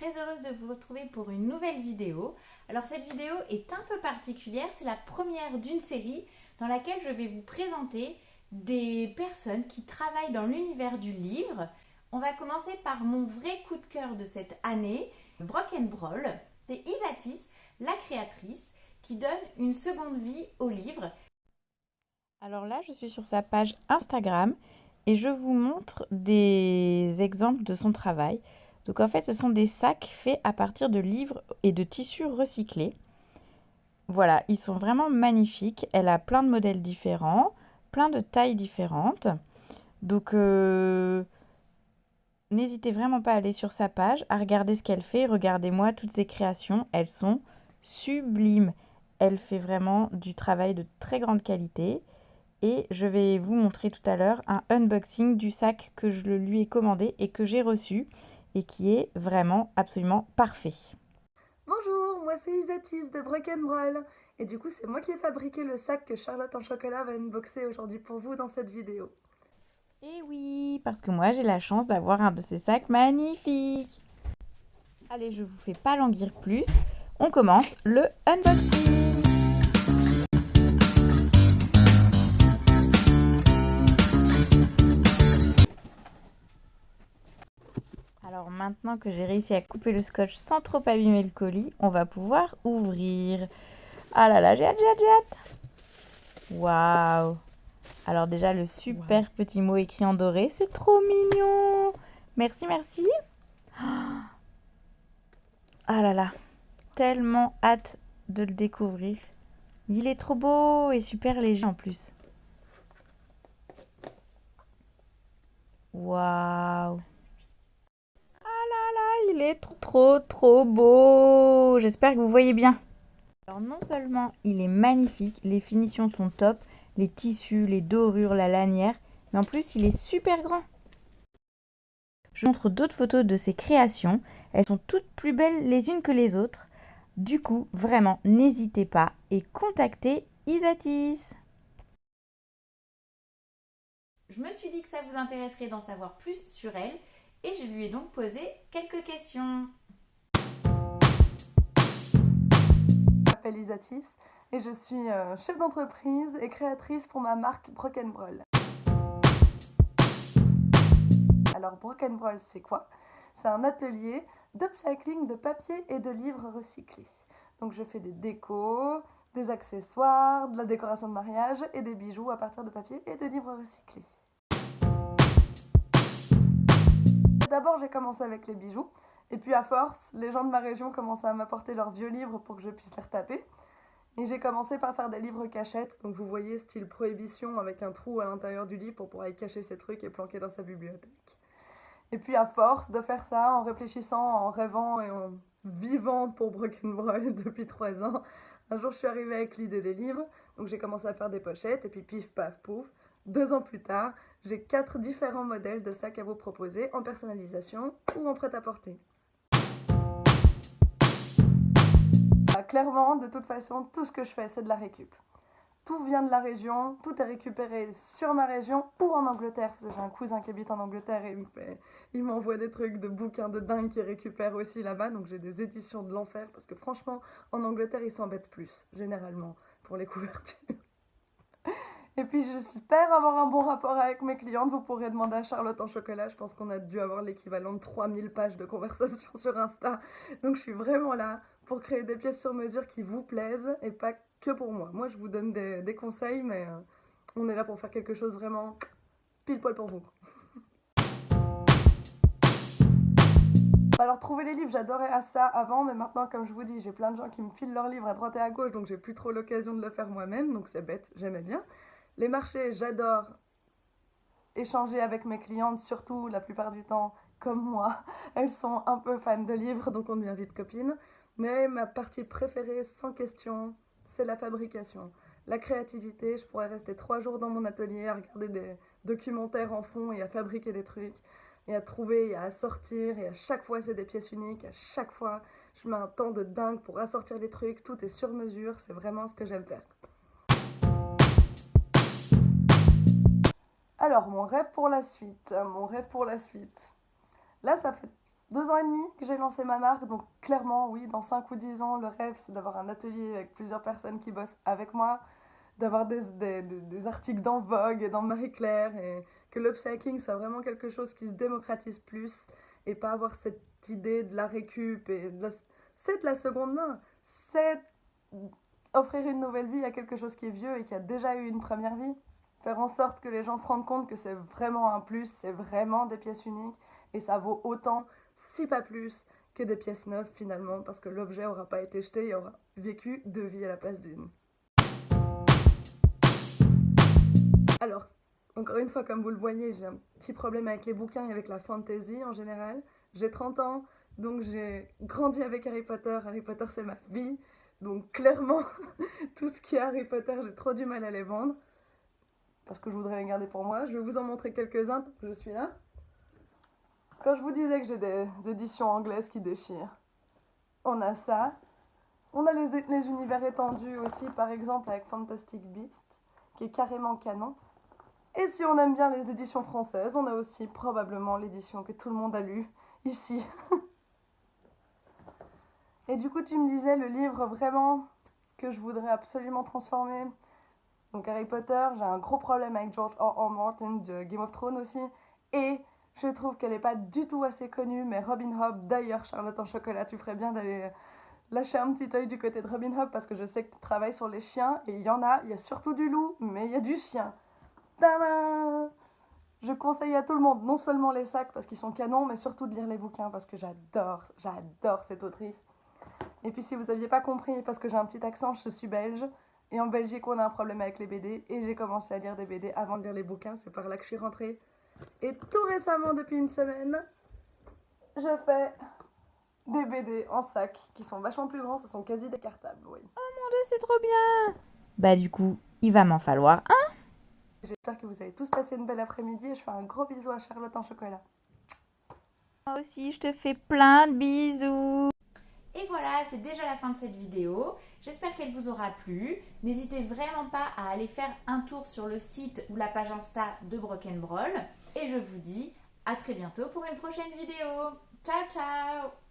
très heureuse de vous retrouver pour une nouvelle vidéo. Alors cette vidéo est un peu particulière, c'est la première d'une série dans laquelle je vais vous présenter des personnes qui travaillent dans l'univers du livre. On va commencer par mon vrai coup de cœur de cette année, Brock & Broll. C'est Isatis, la créatrice, qui donne une seconde vie au livre. Alors là, je suis sur sa page Instagram et je vous montre des exemples de son travail. Donc en fait, ce sont des sacs faits à partir de livres et de tissus recyclés. Voilà, ils sont vraiment magnifiques. Elle a plein de modèles différents, plein de tailles différentes. Donc n'hésitez vraiment pas à aller sur sa page, à regarder ce qu'elle fait. Regardez-moi toutes ses créations, elles sont sublimes. Elle fait vraiment du travail de très grande qualité. Et je vais vous montrer tout à l'heure un unboxing du sac que je lui ai commandé et que j'ai reçu et qui est vraiment absolument parfait. Bonjour, moi c'est Isatis de Brock & Broll et du coup c'est moi qui ai fabriqué le sac que Charlotte en chocolat va unboxer aujourd'hui pour vous dans cette vidéo. Et oui, parce que moi j'ai la chance d'avoir un de ces sacs magnifiques. Allez, je vous fais pas languir plus, on commence le unboxing. Alors maintenant que j'ai réussi à couper le scotch sans trop abîmer le colis, on va pouvoir ouvrir. Ah là là, j'ai hâte, j'ai hâte, j'ai hâte. Waouh! Alors déjà, le super petit mot écrit en doré, c'est trop mignon! Merci, merci! Ah là là, tellement hâte de le découvrir. Il est trop beau et super léger en plus. Waouh! Il est trop beau. J'espère que vous voyez bien. Alors non seulement il est magnifique, les finitions sont top, les tissus, les dorures, la lanière, mais en plus il est super grand. Je vous montre d'autres photos de ses créations. Elles sont toutes plus belles les unes que les autres. Du coup, vraiment, n'hésitez pas et contactez Isatis. Je me suis dit que ça vous intéresserait d'en savoir plus sur elle et je lui ai donc posé quelques questions. Je m'appelle Isatis et je suis chef d'entreprise et créatrice pour ma marque Brock & Broll. Alors Brock & Broll c'est quoi? C'est un atelier d'upcycling de papier et de livres recyclés. Donc je fais des décos, des accessoires, de la décoration de mariage et des bijoux à partir de papier et de livres recyclés. D'abord j'ai commencé avec les bijoux et puis à force les gens de ma région commençaient à m'apporter leurs vieux livres pour que je puisse les retaper. Et j'ai commencé par faire des livres cachettes, donc vous voyez style prohibition avec un trou à l'intérieur du livre pour pouvoir y cacher ses trucs et planquer dans sa bibliothèque. Et puis à force de faire ça, en réfléchissant, en rêvant et en vivant pour Brock & Broll depuis 3 ans, un jour je suis arrivée avec l'idée des livres, donc j'ai commencé à faire des pochettes et puis pif paf pouf. 2 ans plus tard, j'ai 4 différents modèles de sacs à vous proposer en personnalisation ou en prêt-à-porter. Clairement, de toute façon, tout ce que je fais, c'est de la récup. Tout vient de la région, tout est récupéré sur ma région ou en Angleterre, parce que j'ai un cousin qui habite en Angleterre et il m'envoie des trucs de bouquins de dingue qu'il récupère aussi là-bas, donc j'ai des éditions de l'enfer, parce que franchement, en Angleterre, ils s'embêtent plus, généralement, pour les couvertures. Et puis j'espère avoir un bon rapport avec mes clientes. Vous pourrez demander à Charlotte en chocolat. Je pense qu'on a dû avoir l'équivalent de 3000 pages de conversation sur Insta. Donc je suis vraiment là pour créer des pièces sur mesure qui vous plaisent et pas que pour moi. Moi je vous donne des conseils, mais on est là pour faire quelque chose vraiment pile poil pour vous. Alors trouver les livres, j'adorais ça avant, mais maintenant comme je vous dis, j'ai plein de gens qui me filent leurs livres à droite et à gauche, donc j'ai plus trop l'occasion de le faire moi-même, donc c'est bête, j'aimais bien. Les marchés, j'adore échanger avec mes clientes, surtout la plupart du temps, comme moi. Elles sont un peu fans de livres, donc on devient vite copines. Mais ma partie préférée, sans question, c'est la fabrication. La créativité, je pourrais rester 3 jours dans mon atelier à regarder des documentaires en fond et à fabriquer des trucs, et à trouver, et à assortir, et à chaque fois c'est des pièces uniques, à chaque fois je mets un temps de dingue pour assortir les trucs, tout est sur mesure, c'est vraiment ce que j'aime faire. Alors, mon rêve pour la suite. Là, ça fait 2 ans et demi que j'ai lancé ma marque, donc clairement, oui, dans 5 ou 10 ans, le rêve, c'est d'avoir un atelier avec plusieurs personnes qui bossent avec moi, d'avoir des articles dans Vogue et dans Marie-Claire, et que l'upcycling soit vraiment quelque chose qui se démocratise plus, et pas avoir cette idée de la récup, c'est de la seconde main, c'est offrir une nouvelle vie à quelque chose qui est vieux et qui a déjà eu une première vie. Faire en sorte que les gens se rendent compte que c'est vraiment un plus, c'est vraiment des pièces uniques, et ça vaut autant, si pas plus, que des pièces neuves finalement, parce que l'objet n'aura pas été jeté, il aura vécu 2 vies à la place d'une. Alors, encore une fois, comme vous le voyez, j'ai un petit problème avec les bouquins et avec la fantasy en général. J'ai 30 ans, donc j'ai grandi avec Harry Potter. Harry Potter, c'est ma vie. Donc clairement, tout ce qui est Harry Potter, j'ai trop du mal à les vendre. Parce que je voudrais les garder pour moi. Je vais vous en montrer quelques-uns. Je suis là. Quand je vous disais que j'ai des éditions anglaises qui déchirent, on a ça. On a les univers étendus aussi, par exemple avec Fantastic Beasts, qui est carrément canon. Et si on aime bien les éditions françaises, on a aussi probablement l'édition que tout le monde a lue ici. Et du coup, tu me disais le livre vraiment que je voudrais absolument transformer. Donc Harry Potter, j'ai un gros problème avec George R.R. Martin de Game of Thrones aussi. Et je trouve qu'elle n'est pas du tout assez connue, mais Robin Hobb, d'ailleurs Charlotte en chocolat, tu ferais bien d'aller lâcher un petit œil du côté de Robin Hobb parce que je sais que tu travailles sur les chiens et il y en a surtout du loup, mais il y a du chien. Tadam! Je conseille à tout le monde, non seulement les sacs parce qu'ils sont canons, mais surtout de lire les bouquins parce que j'adore cette autrice. Et puis si vous n'aviez pas compris, parce que j'ai un petit accent, je suis belge. Et en Belgique, on a un problème avec les BD. Et j'ai commencé à lire des BD avant de lire les bouquins. C'est par là que je suis rentrée. Et tout récemment, depuis une semaine, je fais des BD en sac qui sont vachement plus grands. Ce sont quasi décartables, oui. Oh mon Dieu, c'est trop bien! Bah du coup, il va m'en falloir un. J'espère que vous avez tous passé une belle après-midi. Et je fais un gros bisou à Charlotte en chocolat. Moi aussi, je te fais plein de bisous. Et voilà, c'est déjà la fin de cette vidéo. J'espère qu'elle vous aura plu. N'hésitez vraiment pas à aller faire un tour sur le site ou la page Insta de Broken Brawl. Et je vous dis à très bientôt pour une prochaine vidéo. Ciao, ciao!